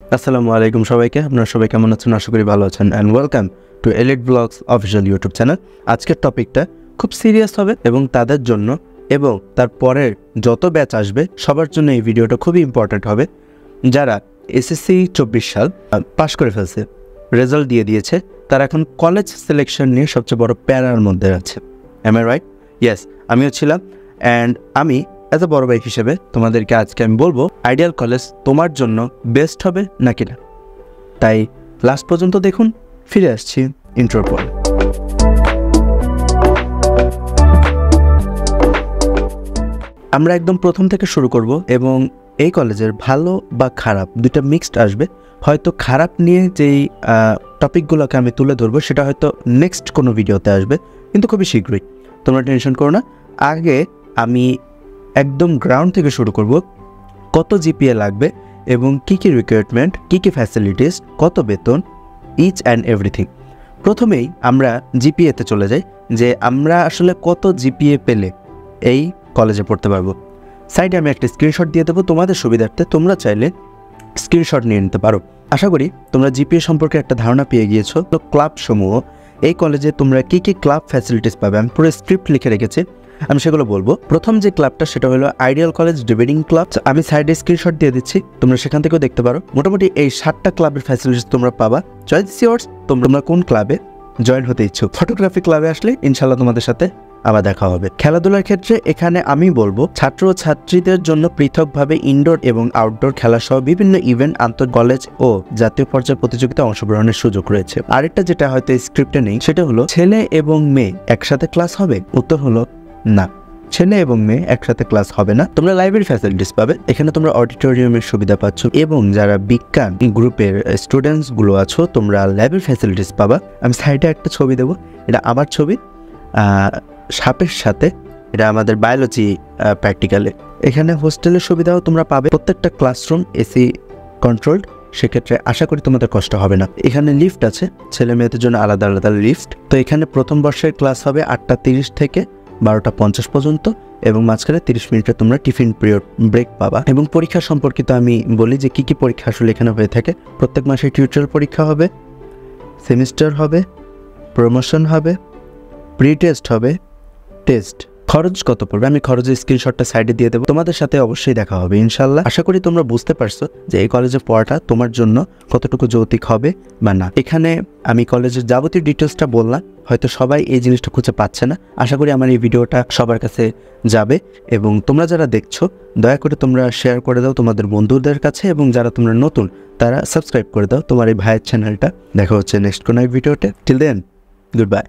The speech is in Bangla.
আসসালামু আলাইকুম সবাইকে। আপনারা সবাই কেমন আছেন? আশা করি ভালো আছেন and welcome to Elite Blogs official YouTube channel. আজকের টপিকটা খুব সিরিয়াস হবে এবং তাদের জন্য এবং তারপরের যত ব্যাচ আসবে সবার জন্য এই ভিডিওটা খুবই ইম্পর্ট্যান্ট হবে। যারা এসএসসি 24 সাল পাশ করে ফেলছে, রেজাল্ট দিয়ে দিয়েছে, তারা এখন কলেজ সিলেকশন নিয়ে সবচেয়ে বড় প্যারার মধ্যে আছে। M I right? ইয়েস, আমিও ছিলাম। অ্যান্ড আমি অ্যাজ এ বড় ভাই হিসেবে তোমাদেরকে আজকে আমি বলবো আইডিয়াল কলেজ তোমার জন্য বেস্ট হবে নাকি না। তাই লাস্ট পর্যন্ত দেখুন। ফিরে আসছি ইন্ট্রোর পর। আমরা একদম প্রথম থেকে শুরু করব এবং এই কলেজের ভালো বা খারাপ দুইটা মিক্সড আসবে। হয়তো খারাপ নিয়ে যেই টপিকগুলোকে আমি তুলে ধরবো সেটা হয়তো নেক্সট কোনো ভিডিওতে আসবে, কিন্তু খুবই শীঘ্রই, তোমরা টেনশন করো না। আগে আমি একদম গ্রাউন্ড থেকে শুরু করব। কত জিপিএ লাগবে এবং কী কী রিকোয়ারমেন্ট, কী কী ফ্যাসিলিটিস, কত বেতন, ইচ অ্যান্ড এভরিথিং। প্রথমেই আমরা জিপিএতে চলে যাই, যে আমরা আসলে কত জিপিএ পেলে এই কলেজে পড়তে পারবো। সাইডে আমি একটা স্ক্রিনশট দিয়ে দেবো তোমাদের সুবিধার্থে, তোমরা চাইলে স্ক্রিনশট নিয়ে নিতে পারো। আশা করি তোমরা জিপিএ সম্পর্কে একটা ধারণা পেয়ে গিয়েছো। তো ক্লাব সমূহ, এই কলেজে তোমরা কী কী ক্লাব ফ্যাসিলিটিস পাবে আমি পুরো স্ক্রিপ্ট লিখে রেখেছি, আমি সেগুলো বলবো। প্রথম যে ক্লাবটা সেটা হলো আইডিয়াল কলেজ ডিবেটিং ক্লাব। আমি সাইডে স্ক্রিনশট দিয়ে দিচ্ছি, তোমরা সেখান থেকেও দেখতে পারো। মোটামুটি এই 7টা ক্লাবের ফ্যাসিলিটিস তোমরা পাবা। চয়েস ইয়োর্স, তোমরা কোন ক্লাবে জয়েন হতে ইচ্ছুক। ফটোগ্রাফি ক্লাবে আসলে ইনশাল্লাহ তোমাদের সাথে আবার দেখা হবে। খেলাধুলার ক্ষেত্রে এখানে আমি বলবো ছাত্র ও ছাত্রীদের জন্য পৃথকভাবে ইনডোর এবং আউটডোর খেলা সহ বিভিন্ন ইভেন্ট, আন্তঃ কলেজ ও জাতীয় পর্যায়ে প্রতিযোগিতায় অংশগ্রহণের সুযোগ রয়েছে। আরেকটা যেটা হয়তো স্ক্রিপ্টে নেই সেটা হলো ছেলে এবং মেয়ে একসাথে ক্লাস হবে। উত্তর হলো না, ছেলে এবং মেয়ে একসাথে ক্লাস হবে না। তোমরা লাইব্রেরি ফ্যাসিলিটিস পাবে, এখানে তোমরা অডিটোরিয়ামের সুবিধা পাচ্ছ এবং যারা বিজ্ঞান গ্রুপের স্টুডেন্টস গুলো আছো তোমরা ল্যাবের ফ্যাসিলিটিস পাবা। আমি সাইডে একটা ছবি দেবো, এটা আমার ছবি সাপের সাথে, এটা আমাদের বায়োলজি প্র্যাকটিক্যালে। এখানে হোস্টেলের সুবিধাও তোমরা পাবে, প্রত্যেকটা ক্লাসরুম এসি কন্ট্রোলড, সেক্ষেত্রে আশা করি তোমাদের কষ্ট হবে না। এখানে লিফট আছে, ছেলে মেয়েদের জন্য আলাদা আলাদা লিফট। তো এখানে প্রথম বর্ষের ক্লাস হবে 8টা 30 থেকে 12টা 50 পর্যন্ত এবং মাঝখানে 30 মিনিটে তোমরা টিফিন পিরিয়ড ব্রেক পাবা। এবং পরীক্ষা সম্পর্কিত আমি বলি যে কী কী পরীক্ষা আসলে এখানে হয়ে থাকে। প্রত্যেক মাসে টিউটোরিয়াল পরীক্ষা হবে, সেমিস্টার হবে, প্রমোশন হবে, প্রি টেস্ট হবে, টেস্ট। খরচ কত পড়বে আমি খরচের স্ক্রিনশটটা সাইডে দিয়ে দেবো, তোমাদের সাথে অবশ্যই দেখা হবে ইনশাল্লাহ। আশা করি তোমরা বুঝতে পারছো যে এই কলেজে পড়াটা তোমার জন্য কতটুকু যৌক্তিক হবে বা না। এখানে আমি কলেজের যাবতীয় ডিটেলসটা বললাম, হয়তো সবাই এই জিনিসটা খুঁজে পাচ্ছে না। আশা করি আমার এই ভিডিওটা সবার কাছে যাবে এবং তোমরা যারা দেখছো দয়া করে তোমরা শেয়ার করে দাও তোমাদের বন্ধুদের কাছে এবং যারা তোমরা নতুন তারা সাবস্ক্রাইব করে দাও তোমার এই ভাইয়ের চ্যানেলটা। দেখা হচ্ছে নেক্সট কোনো এক ভিডিওতে। Till then, good bye.